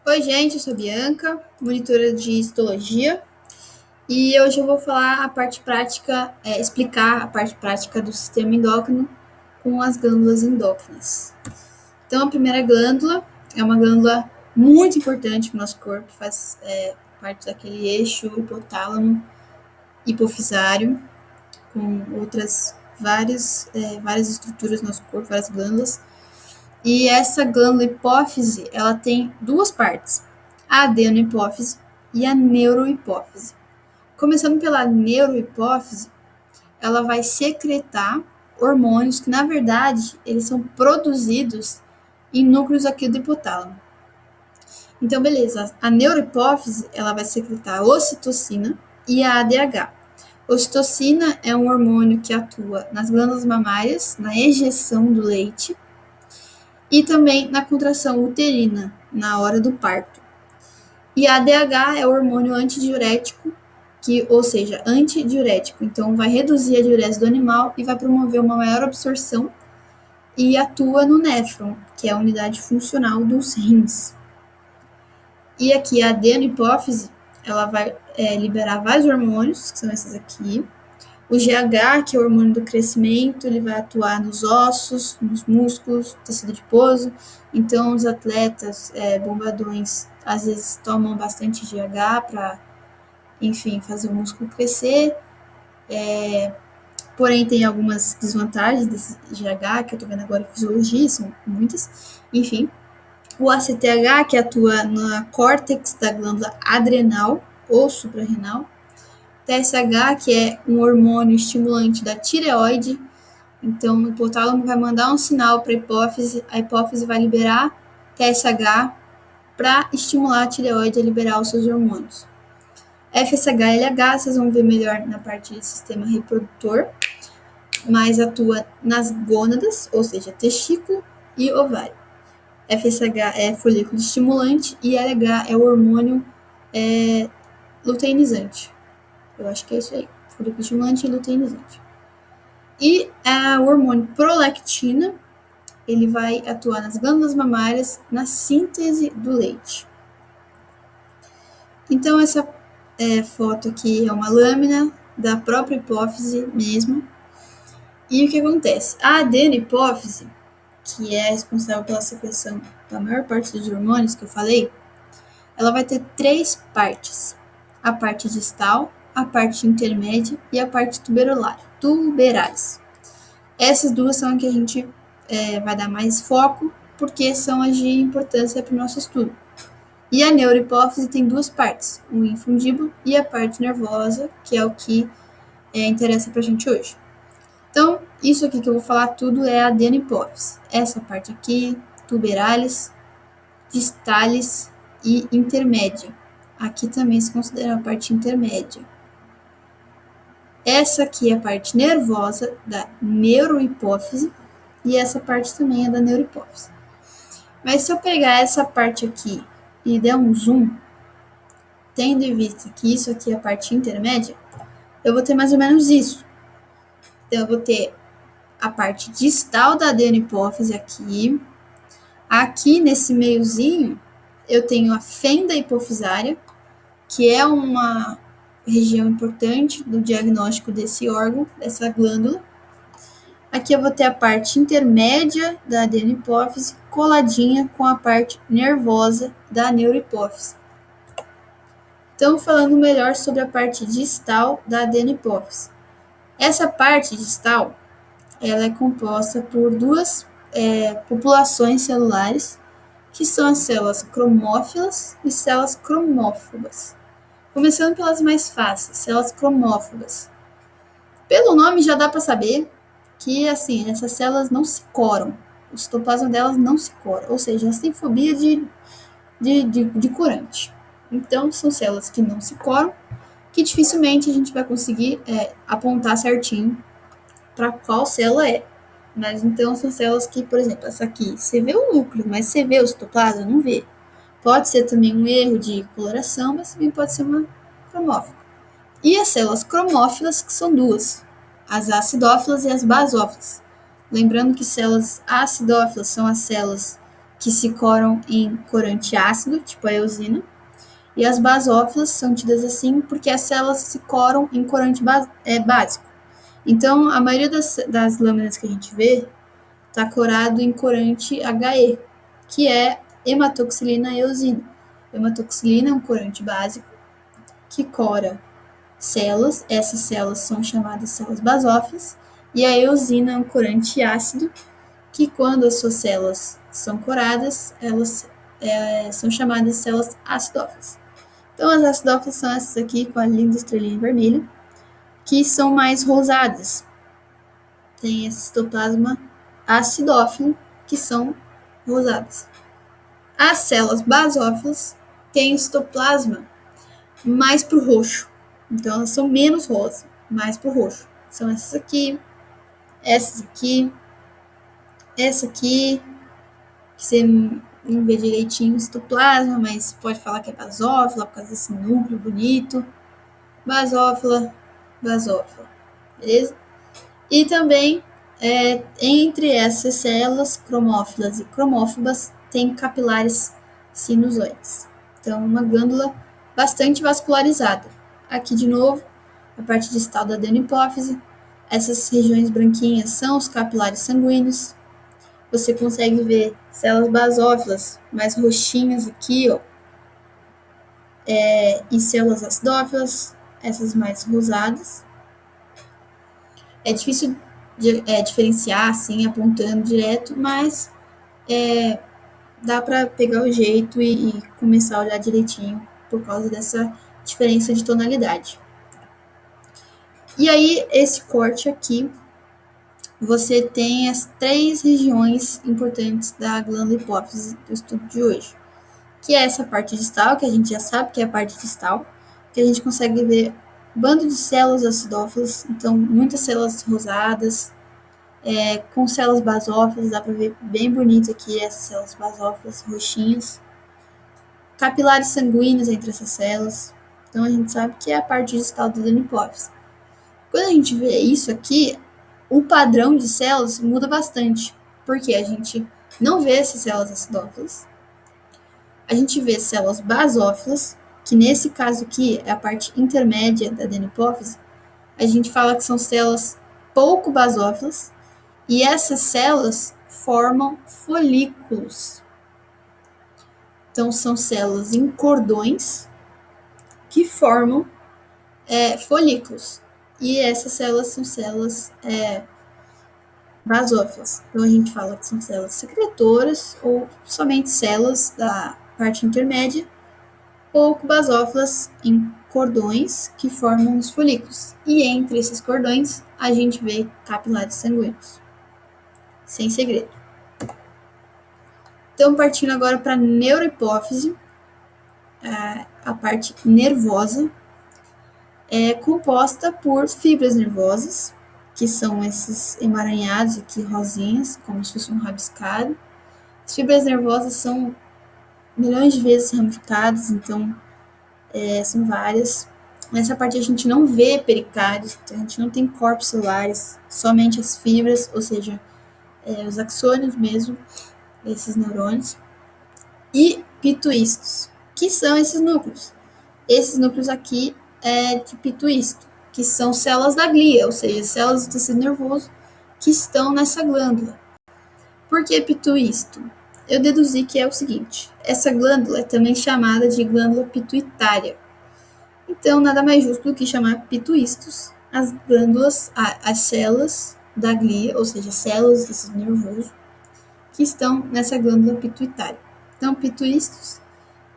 Oi, gente, eu sou a Bianca, monitora de histologia, e hoje eu vou falar a parte prática, explicar a parte prática do sistema endócrino com as glândulas endócrinas. Então, a primeira glândula é uma glândula muito importante para o nosso corpo, faz parte daquele eixo hipotálamo hipofisário, com outras várias estruturas do nosso corpo, várias glândulas. E essa glândula hipófise, ela tem duas partes, a adenohipófise e a neurohipófise. Começando pela neurohipófise, ela vai secretar hormônios que, na verdade, eles são produzidos em núcleos aqui do hipotálamo. Então, beleza, a neurohipófise, ela vai secretar a ocitocina e a ADH. Ocitocina é um hormônio que atua nas glândulas mamárias, na ejeção do leite, e também na contração uterina, na hora do parto. E a ADH é o hormônio antidiurético, ou seja, antidiurético, então vai reduzir a diurese do animal e vai promover uma maior absorção e atua no néfron, que é a unidade funcional dos rins. E aqui a adenohipófise, ela vai liberar vários hormônios, que são esses aqui. O GH, que é o hormônio do crescimento, ele vai atuar nos ossos, nos músculos, tecido adiposo. Então, os atletas bombadões, às vezes, tomam bastante GH para, enfim, fazer o músculo crescer. Porém, tem algumas desvantagens desse GH, que eu estou vendo agora em fisiologia, são muitas. Enfim, o ACTH, que atua na córtex da glândula adrenal ou suprarrenal. TSH, que é um hormônio estimulante da tireoide. Então, o hipotálamo vai mandar um sinal para a hipófise vai liberar TSH para estimular a tireoide a liberar os seus hormônios. FSH e LH, vocês vão ver melhor na parte do sistema reprodutor, mas atua nas gônadas, ou seja, testículo e ovário. FSH é folículo estimulante e LH é o hormônio luteinizante. Eu acho que é isso aí. Folículo estimulante e luteinizante. E o hormônio prolactina, ele vai atuar nas glândulas mamárias na síntese do leite. Então, essa foto aqui é uma lâmina da própria hipófise mesmo. E o que acontece? A adenohipófise, que é responsável pela secreção da maior parte dos hormônios que eu falei, ela vai ter três partes. A parte distal, a parte intermédia e a parte tuberalis. Essas duas são as que a gente vai dar mais foco, porque são as de importância para o nosso estudo. E a neurohipófise tem duas partes, o infundíbulo e a parte nervosa, que é o que interessa para a gente hoje. Então, isso aqui que eu vou falar tudo é a adenohipófise. Essa parte aqui, tuberalis, distalis e intermédia. Aqui também se considera a parte intermédia. Essa aqui é a parte nervosa da neurohipófise e essa parte também é da neurohipófise. Mas se eu pegar essa parte aqui e der um zoom, tendo em vista que isso aqui é a parte intermédia, eu vou ter mais ou menos isso. Então, eu vou ter a parte distal da adenohipófise aqui. Aqui nesse meiozinho, eu tenho a fenda hipofisária, que é uma região importante do diagnóstico desse órgão, dessa glândula. Aqui eu vou ter a parte intermédia da adenohipófise coladinha com a parte nervosa da neurohipófise. Então, falando melhor sobre a parte distal da adenohipófise. Essa parte distal, ela é composta por duas populações celulares, que são as células cromófilas e células cromófobas. Começando pelas mais fáceis, células cromófobas. Pelo nome já dá para saber que, assim, essas células não se coram. O citoplasma delas não se cora, ou seja, elas têm fobia de corante. Então, são células que não se coram, que dificilmente a gente vai conseguir apontar certinho para qual célula é. Mas então são células que, por exemplo, essa aqui, você vê o núcleo, mas você vê o citoplasma? Não vê. Pode ser também um erro de coloração, mas também pode ser uma cromófila. E as células cromófilas, que são duas, as acidófilas e as basófilas. Lembrando que células acidófilas são as células que se coram em corante ácido, tipo a eosina, e as basófilas são tidas assim porque as células se coram em corante básico. Então, a maioria das lâminas que a gente vê está corado em corante HE, que é hematoxilina eosina. Hematoxilina é um corante básico que cora células, essas células são chamadas células basófilas, e a eosina é um corante ácido, que quando as suas células são coradas, elas são chamadas células acidófilas. Então, as acidófilas são essas aqui, com a linda estrelinha vermelha, que são mais rosadas. Tem esse citoplasma acidófilo, que são rosadas. As células basófilas têm citoplasma mais para o roxo. Então, elas são menos rosa, mais para o roxo. São essas aqui, essa aqui, que você não vê direitinho o citoplasma, mas pode falar que é basófila por causa desse núcleo bonito. Basófila, beleza? E também, entre essas células cromófilas e cromófobas, tem capilares sinusoides. Então, uma glândula bastante vascularizada. Aqui, de novo, a parte distal da adenopófise. Essas regiões branquinhas são os capilares sanguíneos. Você consegue ver células basófilas mais roxinhas aqui, ó, e células acidófilas, essas mais rosadas. É difícil diferenciar assim, apontando direto, mas dá para pegar o jeito e começar a olhar direitinho por causa dessa diferença de tonalidade. E aí, esse corte aqui, você tem as 3 regiões importantes da glândula hipófise do estudo de hoje, que é essa parte distal, que a gente já sabe que é a parte distal, que a gente consegue ver bando de células acidófilas, então muitas células rosadas, com células basófilas, dá para ver bem bonito aqui essas células basófilas roxinhas, capilares sanguíneos entre essas células, então a gente sabe que é a parte distal da hipófise. Quando a gente vê isso aqui, o padrão de células muda bastante, porque a gente não vê essas células acidófilas, a gente vê células basófilas, que nesse caso aqui é a parte intermédia da adenopófise, a gente fala que são células pouco basófilas, e essas células formam folículos. Então, são células em cordões que formam folículos. E essas células são células basófilas. Então, a gente fala que são células secretoras ou somente células da parte intermédia, pouco basófilas em cordões que formam os folículos. E entre esses cordões, a gente vê capilares sanguíneos. Sem segredo. Então, partindo agora para a neurohipófise, a parte nervosa é composta por fibras nervosas, que são esses emaranhados aqui, rosinhas, como se fosse um rabiscado. As fibras nervosas são milhões de vezes ramificadas, então são várias. Nessa parte a gente não vê pericárdios, então a gente não tem corpos celulares, somente as fibras, ou seja, os axônios mesmo, esses neurônios, e pituístos, que são esses núcleos. Esses núcleos aqui é de pituísto, que são células da glia, ou seja, células do tecido nervoso que estão nessa glândula. Por que pituísto? Eu deduzi que é o seguinte, essa glândula é também chamada de glândula pituitária. Então, nada mais justo do que chamar pituístos as glândulas, as células da glia, ou seja, células do tecido nervoso, que estão nessa glândula pituitária. Então, pituístos,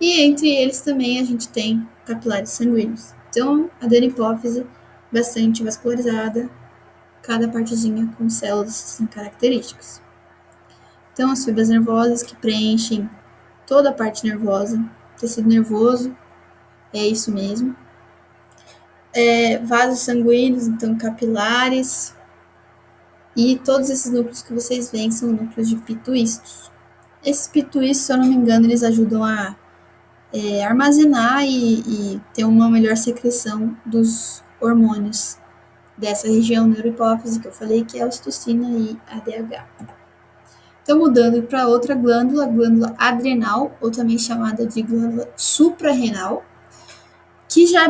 e entre eles também a gente tem capilares sanguíneos. Então, a adenopófise bastante vascularizada, cada partezinha com células assim, características. Então, as fibras nervosas que preenchem toda a parte nervosa, tecido nervoso, é isso mesmo. Vasos sanguíneos, então capilares, e todos esses núcleos que vocês veem são núcleos de pituístos. Esses pituístos, se eu não me engano, eles ajudam a armazenar e ter uma melhor secreção dos hormônios dessa região neurohipófise que eu falei, que é a ocitocina e ADH. Então, mudando para outra glândula, a glândula adrenal, ou também chamada de glândula suprarrenal, que já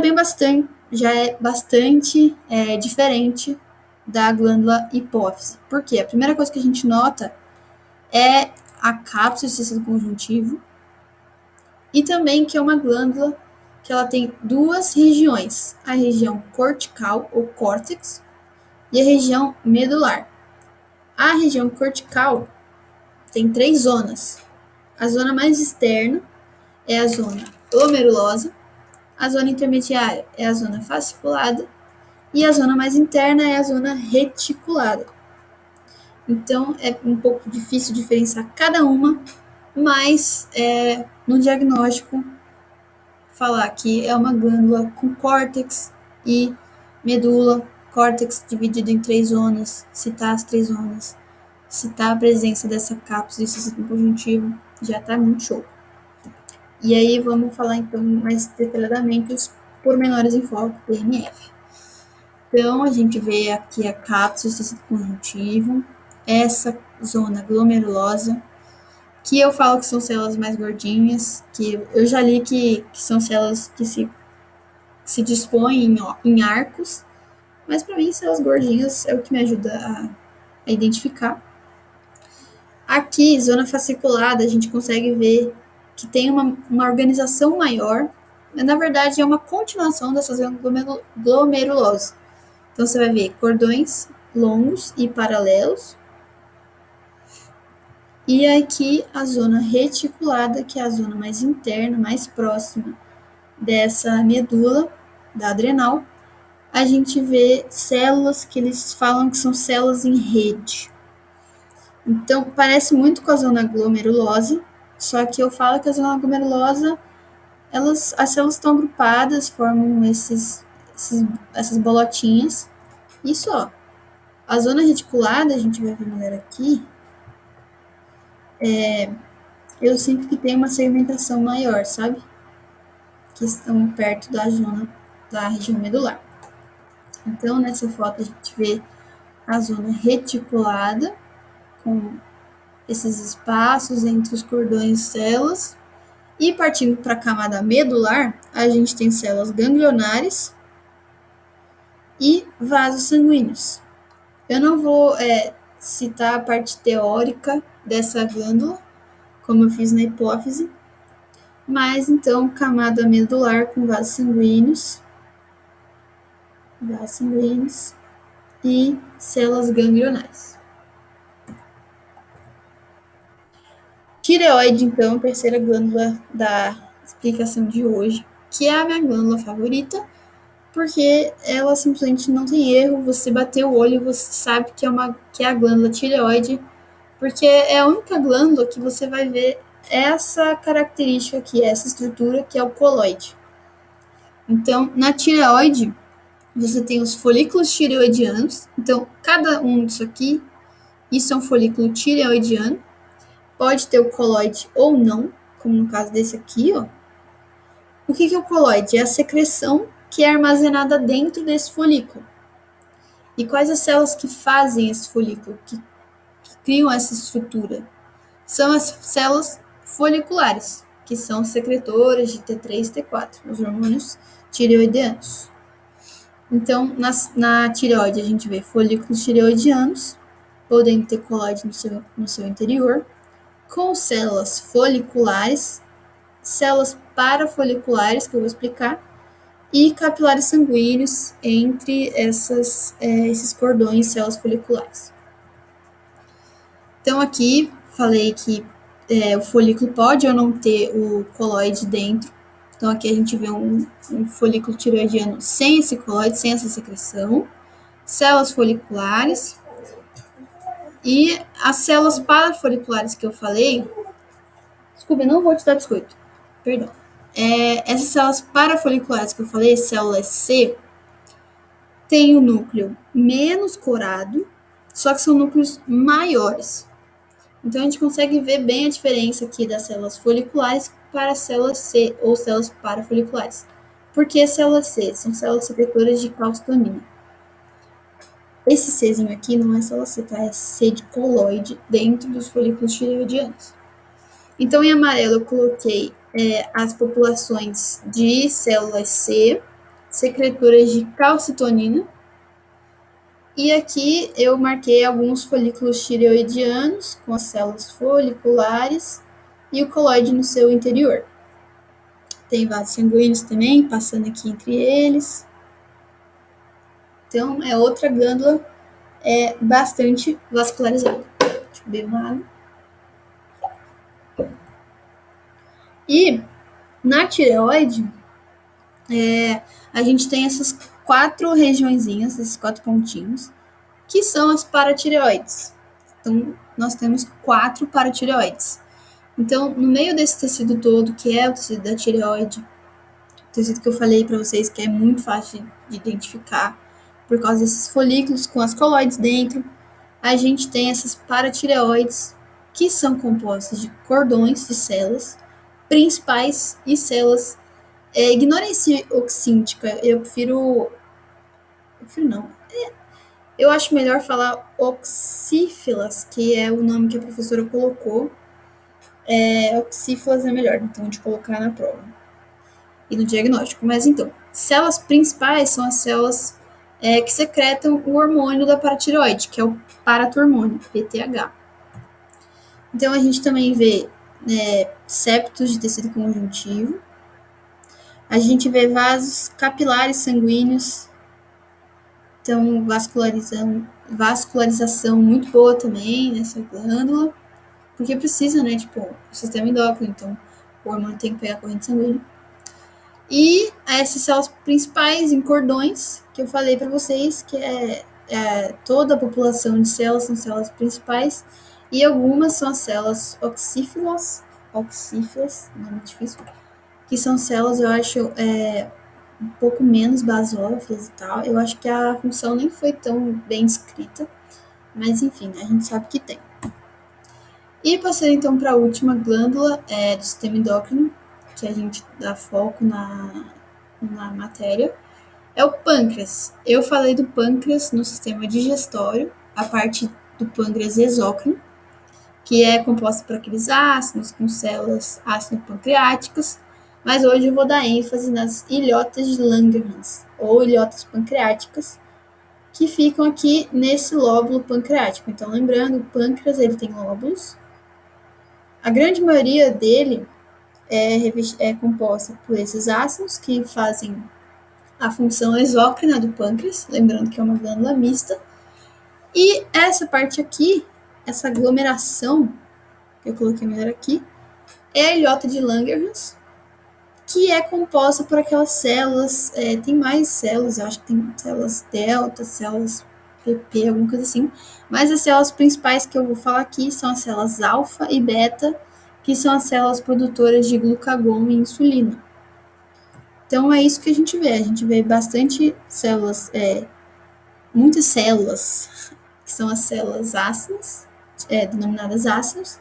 é bastante diferente da glândula hipófise. Por quê? A primeira coisa que a gente nota é a cápsula do tecido conjuntivo e também que é uma glândula que ela tem duas regiões, a região cortical ou córtex e a região medular. A região cortical tem 3 zonas. A zona mais externa é a zona glomerulosa, a zona intermediária é a zona fasciculada e a zona mais interna é a zona reticulada. Então, é um pouco difícil diferenciar cada uma, mas no diagnóstico, falar que é uma glândula com córtex e medula, córtex dividido em 3 zonas, citar as 3 zonas, citar a presença dessa cápsula e tecido conjuntivo, já está muito show. E aí vamos falar então mais detalhadamente os pormenores em foco PMF. Então, a gente vê aqui a cápsula do tecido conjuntivo, essa zona glomerulosa, que eu falo que são células mais gordinhas, que eu já li que são células que se dispõem em arcos, mas para mim células gordinhas é o que me ajuda a identificar. Aqui, zona fasciculada, a gente consegue ver que tem uma organização maior, mas na verdade é uma continuação dessa zona glomerulosa. Então você vai ver cordões longos e paralelos. E aqui a zona reticulada, que é a zona mais interna, mais próxima dessa medula, da adrenal, a gente vê células que eles falam que são células em rede. Então, parece muito com a zona glomerulosa, só que eu falo que a zona glomerulosa, as células estão agrupadas, formam essas bolotinhas, e só. A zona reticulada, a gente vai ver melhor aqui, eu sinto que tem uma segmentação maior, sabe? Que estão perto da zona da região medular. Então, nessa foto a gente vê a zona reticulada, com esses espaços entre os cordões e células. E partindo para a camada medular, a gente tem células ganglionares e vasos sanguíneos. Eu não vou citar a parte teórica dessa glândula, como eu fiz na hipófise, mas então camada medular com vasos sanguíneos e células ganglionares. Tireoide, então, a terceira glândula da explicação de hoje, que é a minha glândula favorita, porque ela simplesmente não tem erro, você bater o olho e você sabe que é a glândula tireoide, porque é a única glândula que você vai ver essa característica aqui, essa estrutura, que é o coloide. Então, na tireoide, você tem os folículos tireoidianos. Então, cada um disso aqui, isso é um folículo tireoidiano. Pode ter o coloide ou não, como no caso desse aqui, ó. O que é o coloide? É a secreção que é armazenada dentro desse folículo. E quais as células que fazem esse folículo, que criam essa estrutura? São as células foliculares, que são secretoras de T3 e T4, os hormônios tireoidianos. Então, na tireoide, a gente vê folículos tireoidianos, podendo ter coloide no seu interior, com células foliculares, células parafoliculares, que eu vou explicar, e capilares sanguíneos entre esses cordões, células foliculares. Então, aqui, falei que o folículo pode ou não ter o coloide dentro. Então, aqui a gente vê um folículo tireoidiano sem esse coloide, sem essa secreção. Células foliculares. E as células parafoliculares que eu falei... Desculpa, eu não vou te dar biscoito. Perdão. Essas células parafoliculares que eu falei, células C, tem o núcleo menos corado, só que são núcleos maiores. Então, a gente consegue ver bem a diferença aqui das células foliculares para as células C, ou células parafoliculares. Por que células C? São células secretoras de calcitonina. Esse Czinho aqui não é célula C, tá? É C de coloide dentro dos folículos tireoidianos. Então, em amarelo, eu coloquei as populações de células C, secretoras de calcitonina. E aqui eu marquei alguns folículos tireoidianos com as células foliculares e o coloide no seu interior. Tem vasos sanguíneos também, passando aqui entre eles. Então, é outra glândula bastante vascularizada. Deixa eu beber uma água. E na tireoide, a gente tem essas 4 regiõezinhas, esses 4 pontinhos, que são as paratireoides. Então, nós temos 4 paratireoides. Então, no meio desse tecido todo, que é o tecido da tireoide, o tecido que eu falei para vocês que é muito fácil de identificar por causa desses folículos com as coloides dentro, a gente tem essas paratireoides que são compostas de cordões de células principais e células. Ignorem esse oxíntica, eu prefiro não. Eu acho melhor falar oxífilas, que é o nome que a professora colocou. Oxífilas é melhor, então, de colocar na prova e no diagnóstico. Mas então, células principais são as células que secretam o hormônio da paratireoide, que é o paratormônio, PTH. Então, a gente também vê septos de tecido conjuntivo. A gente vê vasos capilares sanguíneos. Então, vascularização muito boa também nessa glândula, porque precisa, né, tipo, o sistema endócrino, então o hormônio tem que pegar a corrente sanguínea. E essas células principais em cordões, que eu falei para vocês, que toda a população de células são células principais, e algumas são as células oxífilas, nome difícil, que são células, eu acho, um pouco menos basófilas e tal. Eu acho que a função nem foi tão bem escrita, mas enfim, a gente sabe que tem. E passando então para a última glândula do sistema endócrino, que a gente dá foco na matéria, é o pâncreas. Eu falei do pâncreas no sistema digestório, a parte do pâncreas exócrino, que é composta por aqueles ácidos com células ácido-pancreáticas, mas hoje eu vou dar ênfase nas ilhotas de Langerhans, ou ilhotas pancreáticas, que ficam aqui nesse lóbulo pancreático. Então, lembrando, o pâncreas ele tem lóbulos. A grande maioria dele é composta por esses ácidos que fazem a função exócrina do pâncreas, lembrando que é uma glândula mista. E essa parte aqui, essa aglomeração, que eu coloquei melhor aqui, é a ilhota de Langerhans, que é composta por aquelas células, tem mais células, eu acho que tem células delta, células PP, alguma coisa assim, mas as células principais que eu vou falar aqui são as células alfa e beta, que são as células produtoras de glucagon e insulina. Então é isso que a gente vê bastante células, muitas células, que são as células ácidas, denominadas ácidos,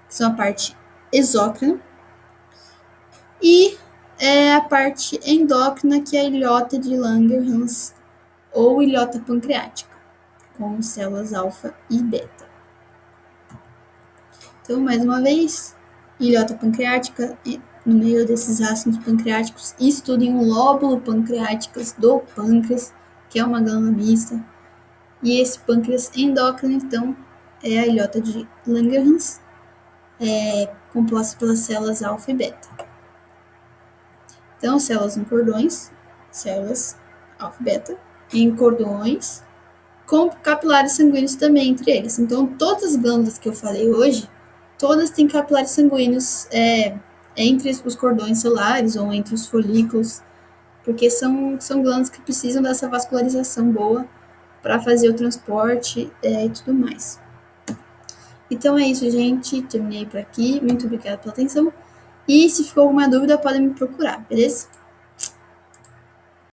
que são a parte exócrina, e a parte endócrina, que é a ilhota de Langerhans ou ilhota pancreática, com células alfa e beta. Então, mais uma vez, ilhota pancreática, no meio desses ácidos pancreáticos, estudem o lóbulo pancreáticas do pâncreas, que é uma glândula mista, e esse pâncreas endócrino, então, é a ilhota de Langerhans, composta pelas células alfa e beta. Então, células em cordões, células alfa e beta, em cordões, com capilares sanguíneos também entre eles. Então, todas as glândulas que eu falei hoje, todas têm capilares sanguíneos entre os cordões celulares ou entre os folículos, porque são glândulas que precisam dessa vascularização boa para fazer o transporte e tudo mais. Então é isso, gente. Terminei por aqui. Muito obrigada pela atenção. E se ficou alguma dúvida, podem me procurar, beleza?